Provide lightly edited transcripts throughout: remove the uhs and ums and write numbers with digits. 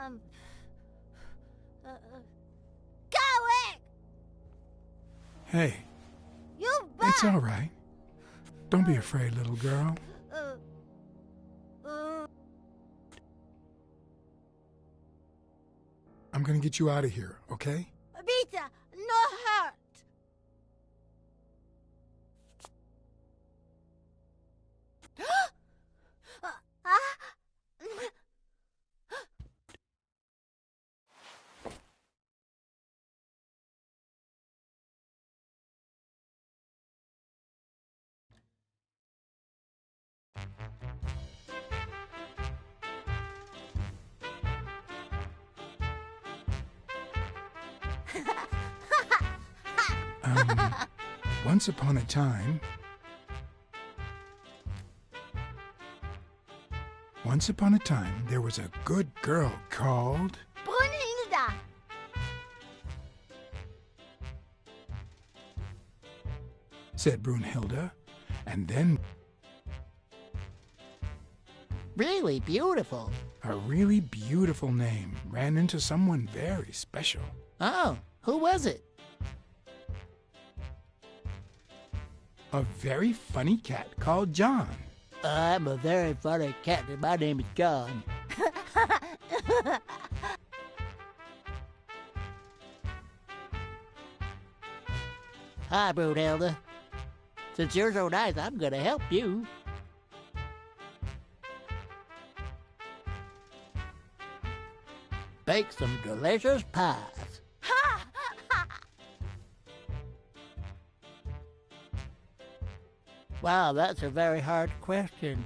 Um. Going! Hey, You back! it's all right. Don't be afraid, little girl. I'm gonna get you out of here, okay? Beta, no hurt. Once upon a time... Once upon a time, there was a good girl called... Brunhilda. said Brunhilda, and then Really beautiful. a really beautiful name ran into someone very special. Oh, who was it? A very funny cat called John. I'm a very funny cat and my name is John. Hi, Brunhilde. Since you're so nice, I'm gonna help you. Bake some delicious pies. Wow, that's a very hard question.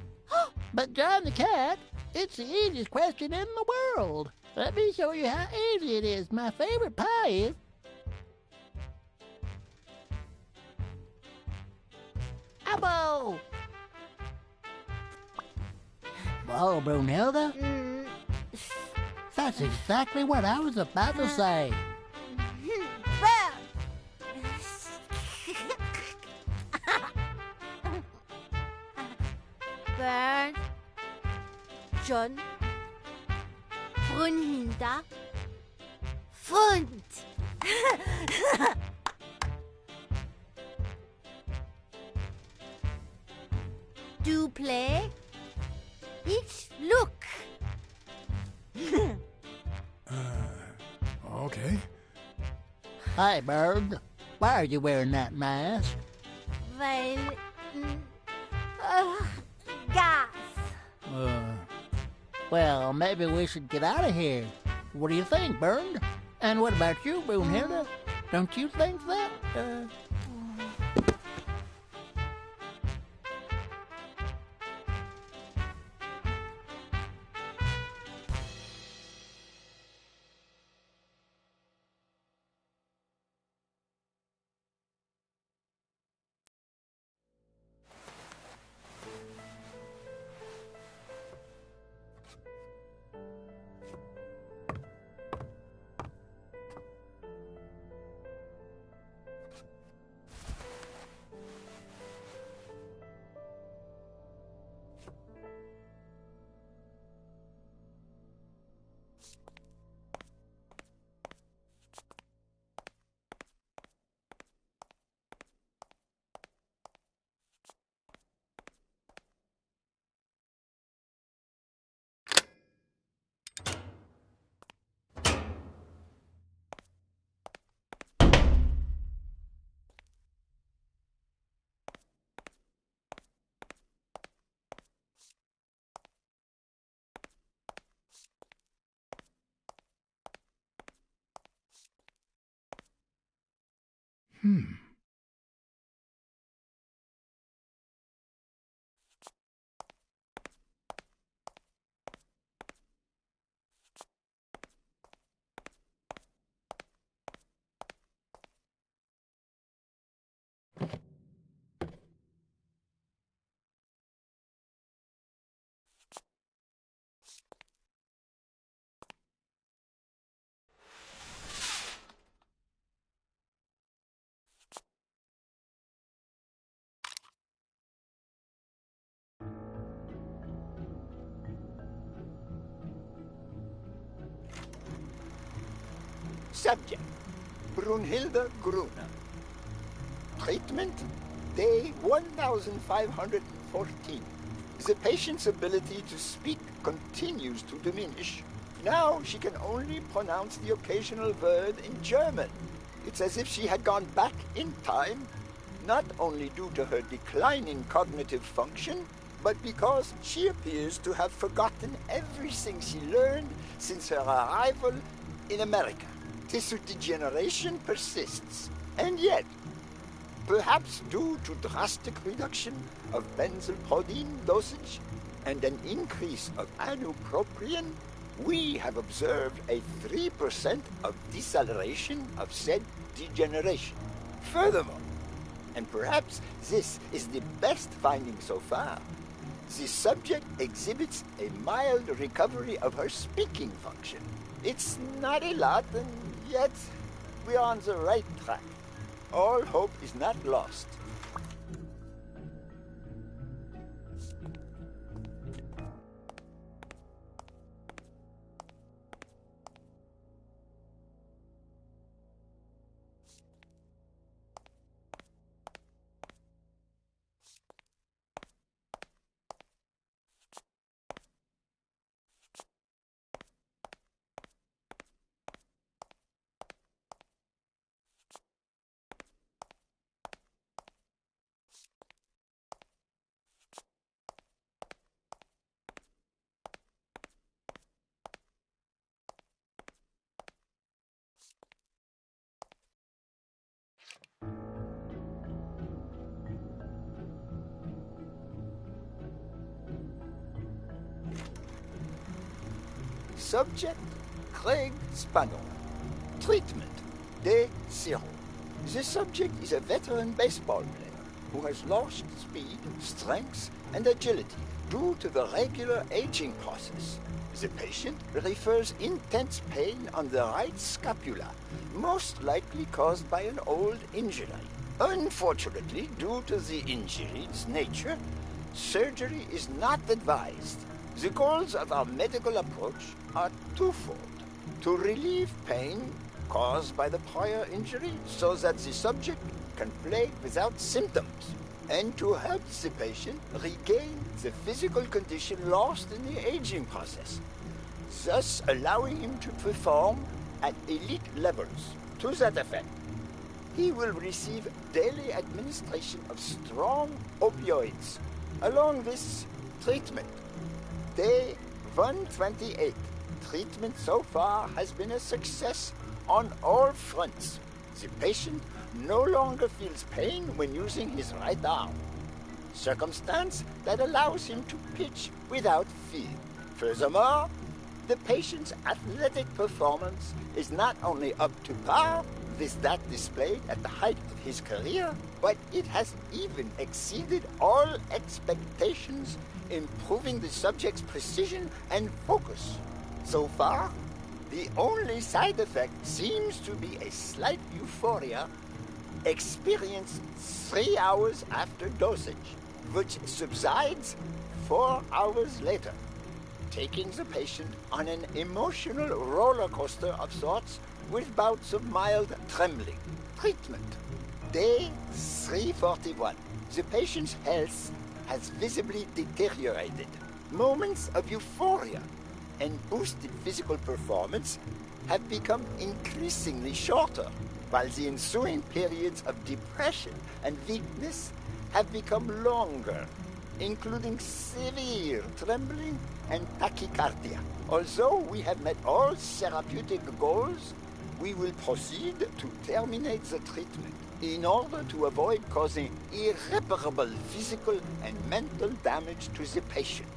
But John the cat, it's the easiest question in the world. Let me show you how easy it is. My favorite pie is... Apple! Whoa, Brunhilde. That's exactly what I was about to say. Burn. John. Brunhilda. Fund. Do play. Each look. Okay. Hi, Bird. Why are you wearing that mask? Weil. Gas. Well, maybe we should get out of here. What do you think, Bird? And what about you, Brunhilde? Don't you think that? Subject, Brunhilde Gruner. Treatment, day 1514. The patient's ability to speak continues to diminish. Now she can only pronounce the occasional word in German. It's as if she had gone back in time, not only due to her declining cognitive function, but because she appears to have forgotten everything she learned since her arrival in America. Tissue degeneration persists, and yet, perhaps due to drastic reduction of benzylproline dosage and an increase of anupropion, we have observed a 3% of deceleration of said degeneration. Furthermore, and perhaps this is the best finding so far, the subject exhibits a mild recovery of her speaking function. It's not a lot, and yet we're on the right track. All hope is not lost. Subject, Craig Spano. Treatment, day 0. The subject is a veteran baseball player who has lost speed, strength, and agility due to the regular aging process. The patient refers intense pain on the right scapula, most likely caused by an old injury. Unfortunately, due to the injury's nature, surgery is not advised. The goals of our medical approach are twofold: to relieve pain caused by the prior injury so that the subject can play without symptoms, and to help the patient regain the physical condition lost in the aging process, thus allowing him to perform at elite levels. To that effect, he will receive daily administration of strong opioids. Along this treatment, day 128. Treatment so far has been a success on all fronts. The patient no longer feels pain when using his right arm, circumstance that allows him to pitch without fear. Furthermore, the patient's athletic performance is not only up to par with that displayed at the height of his career, but it has even exceeded all expectations, improving the subject's precision and focus. So far, the only side effect seems to be a slight euphoria experienced 3 hours after dosage, which subsides 4 hours later, taking the patient on an emotional roller coaster of sorts with bouts of mild trembling. Treatment, day 341. The patient's health has visibly deteriorated. Moments of euphoria and boosted physical performance have become increasingly shorter, while the ensuing periods of depression and weakness have become longer, including severe trembling and tachycardia. Although we have met all therapeutic goals, we will proceed to terminate the treatment in order to avoid causing irreparable physical and mental damage to the patient.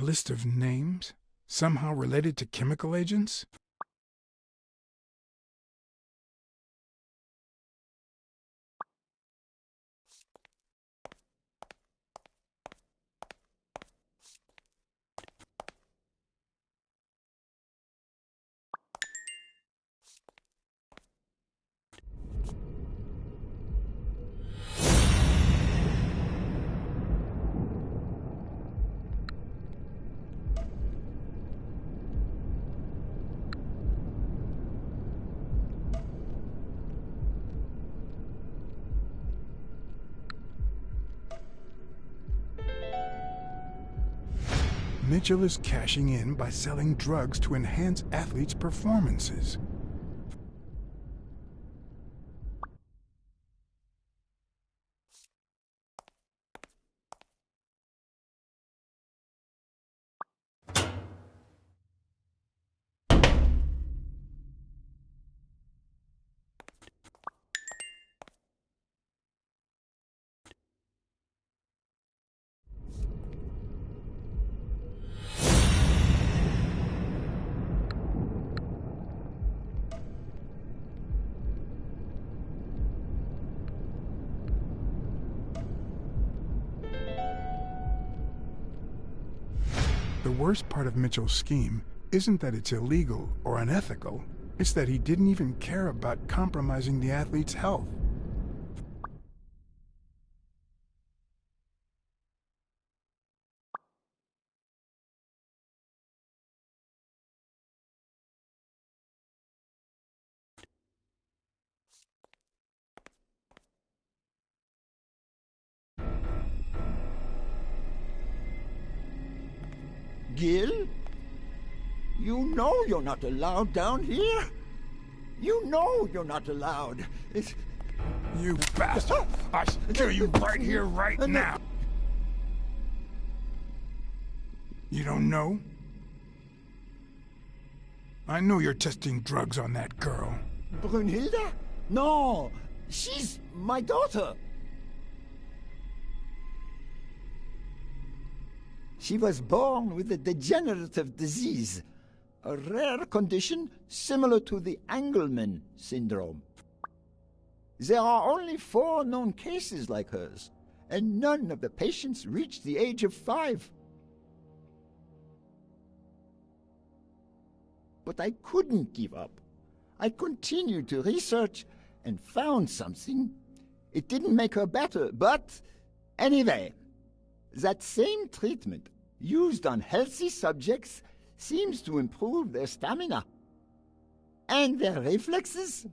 list of names? Somehow related to chemical agents? Mitchell is cashing in by selling drugs to enhance athletes' performances. The worst part of Mitchell's scheme isn't that it's illegal or unethical, it's that he didn't even care about compromising the athlete's health. Gil? You know you're not allowed down here. You know you're not allowed. You bastard! I kill you right here, right now! You don't know? I know you're testing drugs on that girl. Brunhilde? No, she's my daughter. She was born with a degenerative disease, a rare condition similar to the Engelmann syndrome. There are only 4 known cases like hers, and none of the patients reach the age of 5. But I couldn't give up. I continued to research and found something. It didn't make her better, but anyway, that same treatment used on healthy subjects seems to improve their stamina and their reflexes.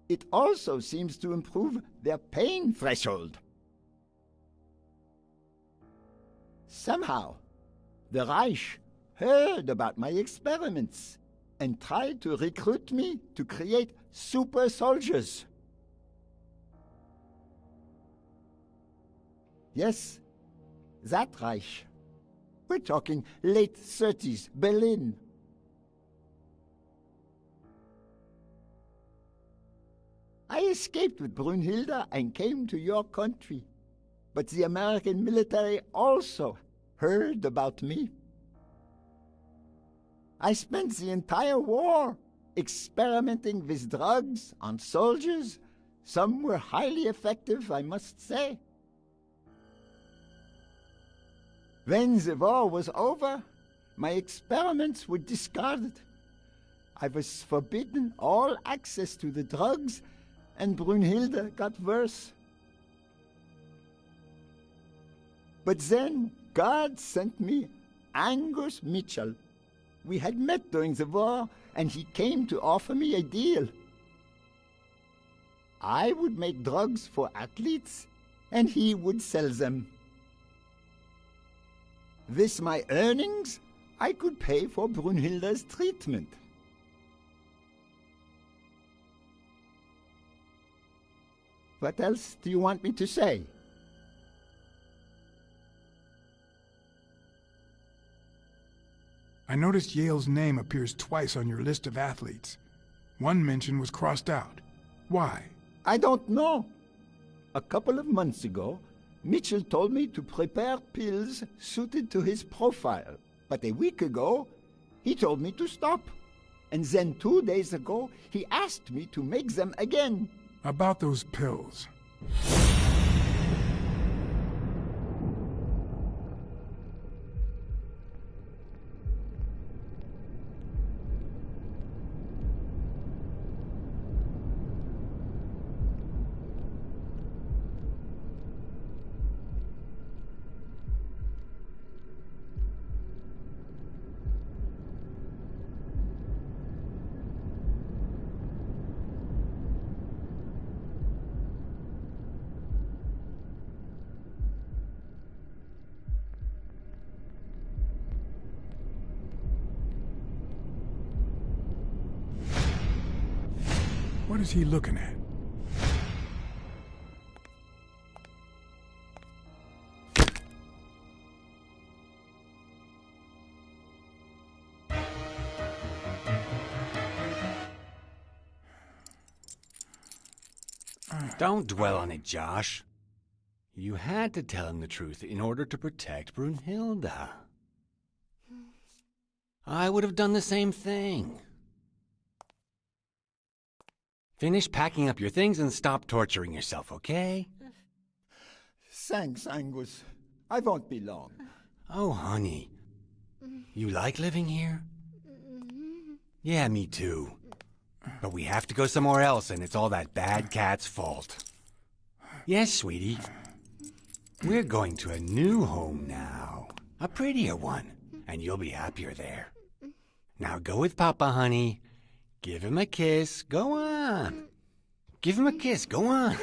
It also seems to improve their pain threshold. Somehow, the Reich heard about my experiments and tried to recruit me to create super soldiers. Yes, that Reich. We're talking late 30s, Berlin. I escaped with Brunhilde and came to your country. But the American military also heard about me. I spent the entire war experimenting with drugs on soldiers. Some were highly effective, I must say. When the war was over, my experiments were discarded. I was forbidden all access to the drugs, and Brunhilde got worse. But then God sent me Angus Mitchell. We had met during the war, and he came to offer me a deal. I would make drugs for athletes, and he would sell them. With my earnings, I could pay for Brunhilde's treatment. What else do you want me to say? I noticed Yale's name appears twice on your list of athletes. One mention was crossed out. Why? I don't know. A couple of months ago, Mitchell told me to prepare pills suited to his profile. But a week ago, he told me to stop. And then 2 days ago, he asked me to make them again. About those pills. What is he looking at? Don't dwell on it, Josh. You had to tell him the truth in order to protect Brunhilde. I would have done the same thing. Finish packing up your things and stop torturing yourself, okay? Thanks, Angus. I won't be long. Oh, honey. You like living here? Yeah, me too. But we have to go somewhere else, and it's all that bad cat's fault. Yes, sweetie. We're going to a new home now. A prettier one. And you'll be happier there. Now go with Papa, honey. Give him a kiss. Go on. Give him a kiss. Go on.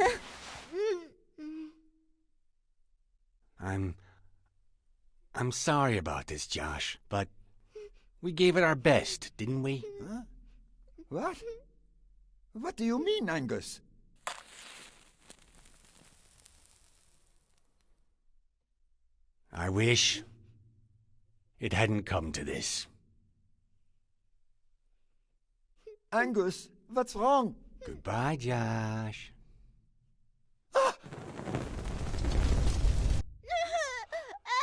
I'm sorry about this, Josh, but we gave it our best, didn't we? Huh? What? What do you mean, Angus? I wish it hadn't come to this. Angus, what's wrong? Goodbye, Josh. Ah!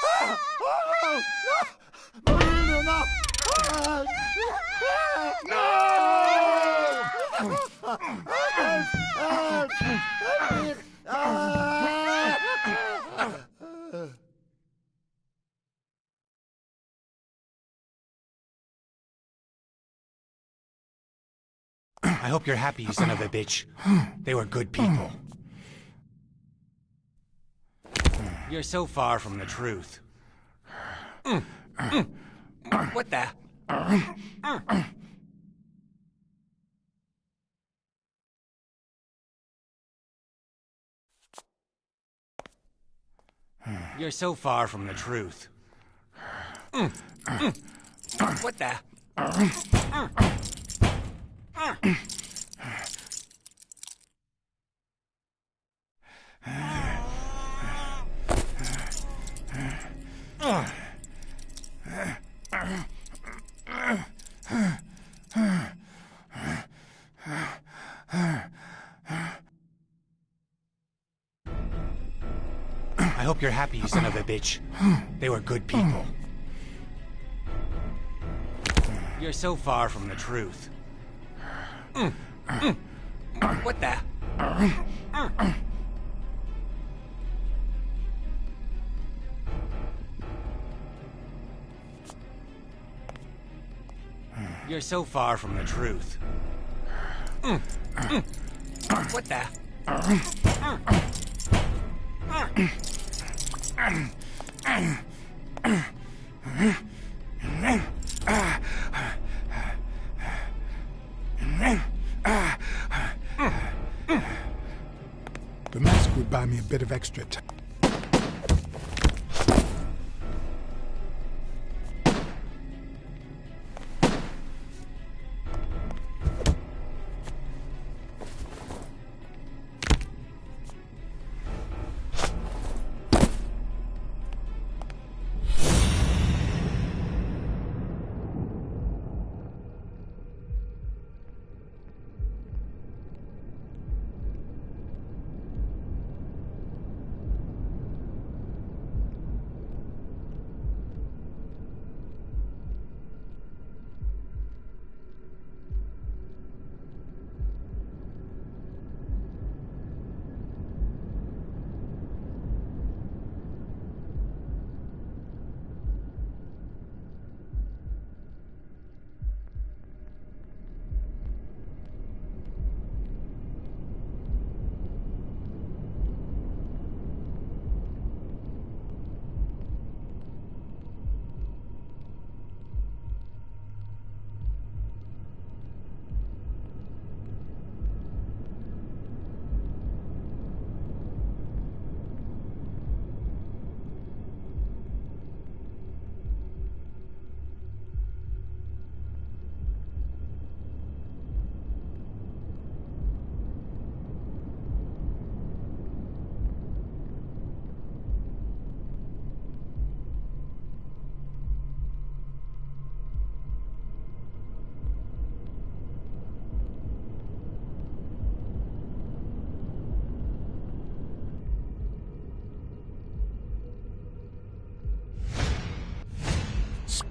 Ah! Oh, no! Marina, no! Ah! I hope you're happy, you son of a bitch. They were good people. You're so far from the truth. What the? You're so far from the truth. What the? I hope you're happy, you son of a bitch. They were good people. You're so far from the truth. What the? You're so far from the truth. What the? The mask would buy me a bit of extra time.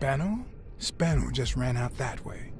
Spano? Spano just ran out that way.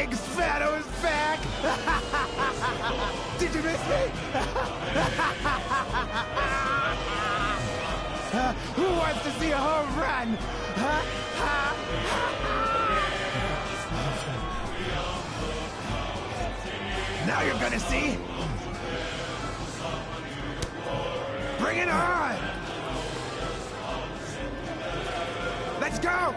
Big Spano is back! Did you miss me? Who wants to see a home run? Now you're gonna see. Bring it on! Let's go!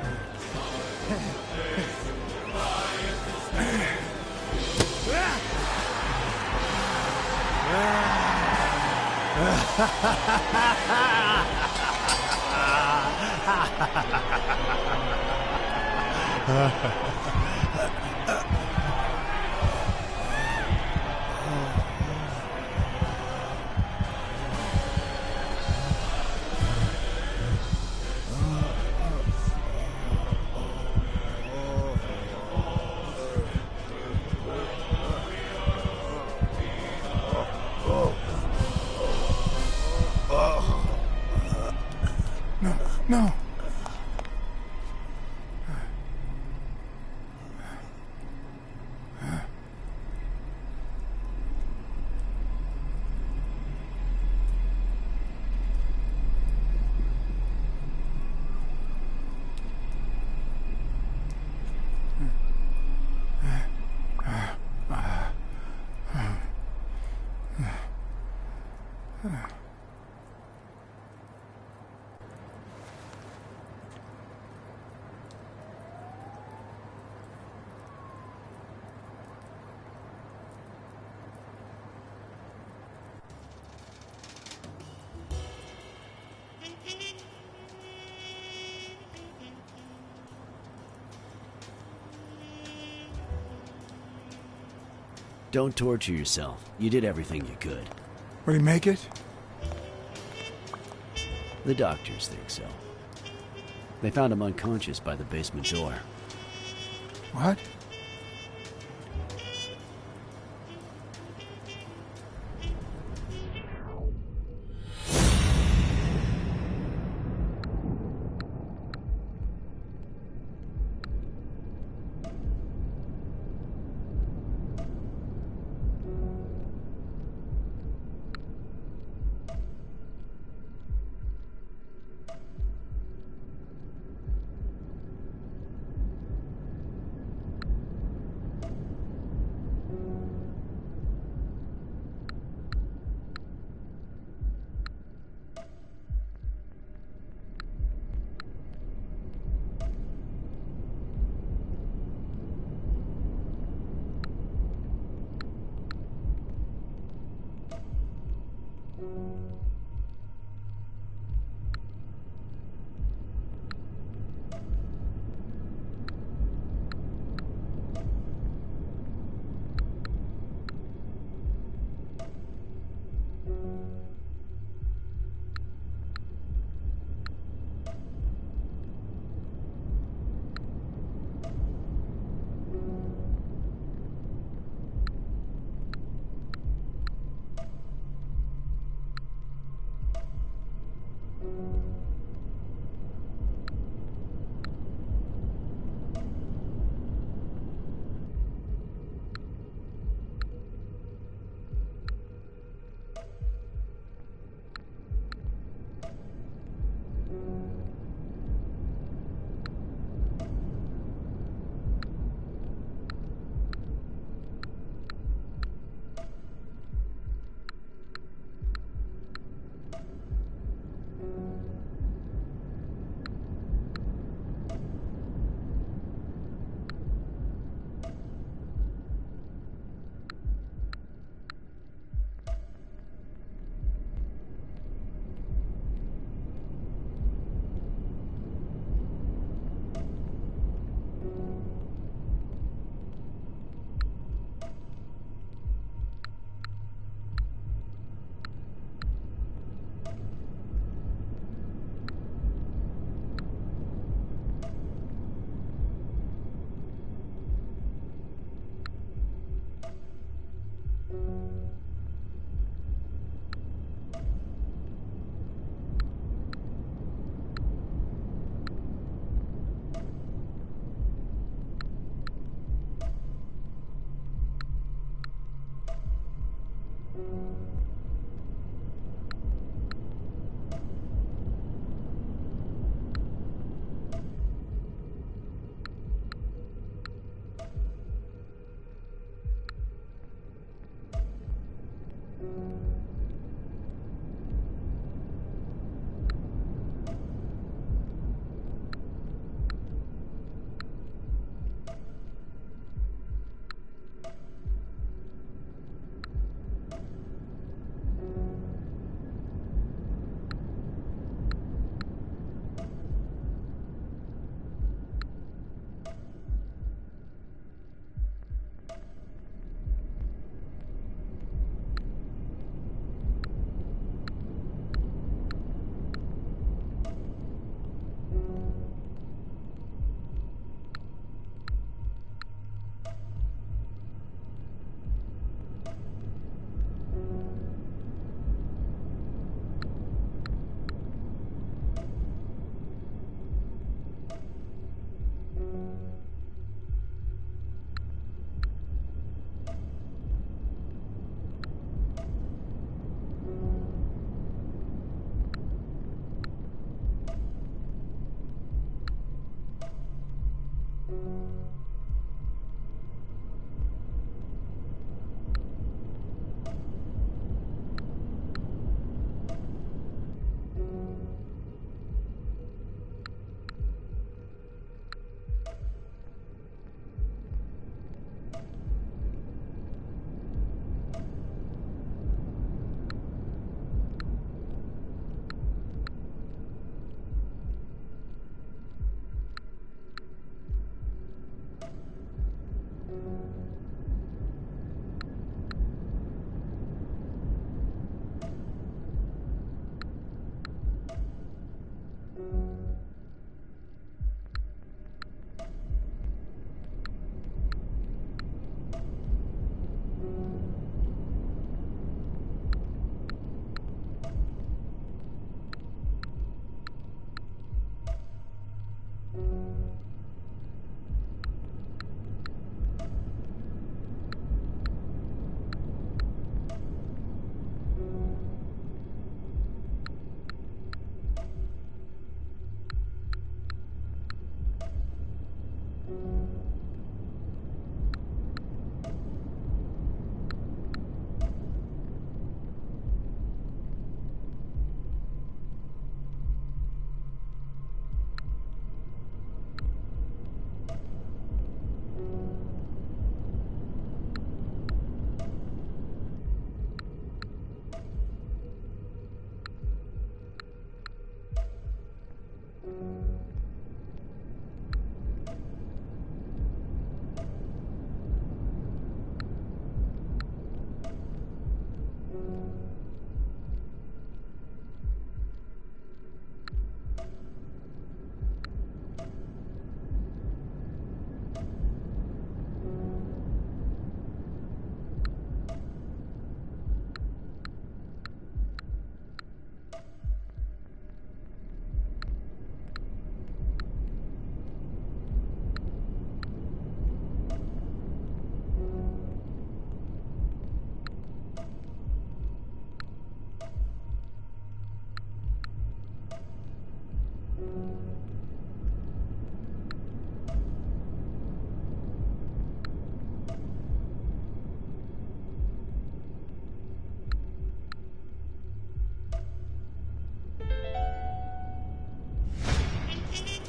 No. Don't torture yourself. You did everything you could. Will he make it? The doctors think so. They found him unconscious by the basement door. What?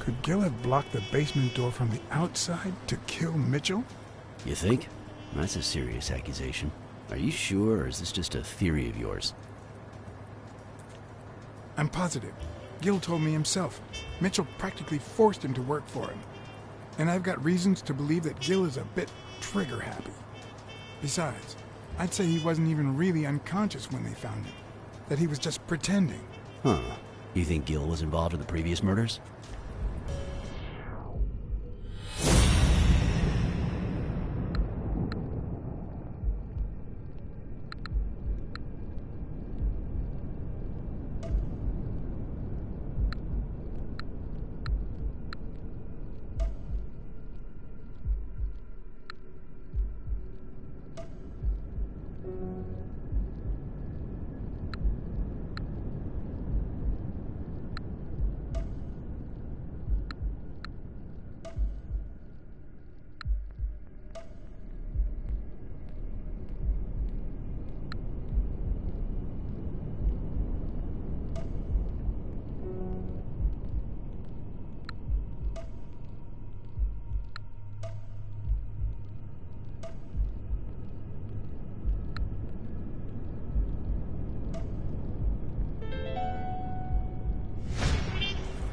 Could Gil have blocked the basement door from the outside to kill Mitchell? You think? That's a serious accusation. Are you sure, or is this just a theory of yours? I'm positive. Gil told me himself. Mitchell practically forced him to work for him. And I've got reasons to believe that Gil is a bit trigger-happy. Besides, I'd say he wasn't even really unconscious when they found him. That he was just pretending. Huh. You think Gil was involved in the previous murders?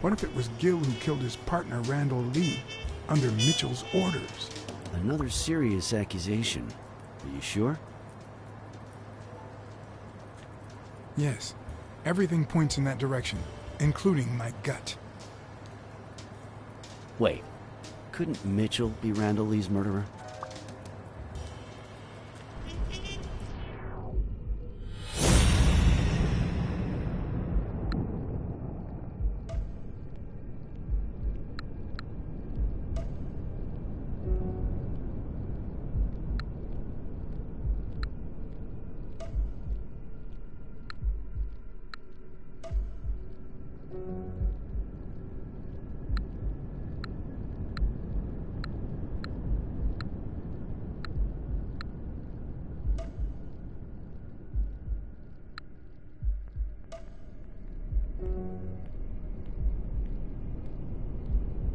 What if it was Gil who killed his partner, Randall Lee, under Mitchell's orders? Another serious accusation. Are you sure? Yes. Everything points in that direction, including my gut. Wait, couldn't Mitchell be Randall Lee's murderer?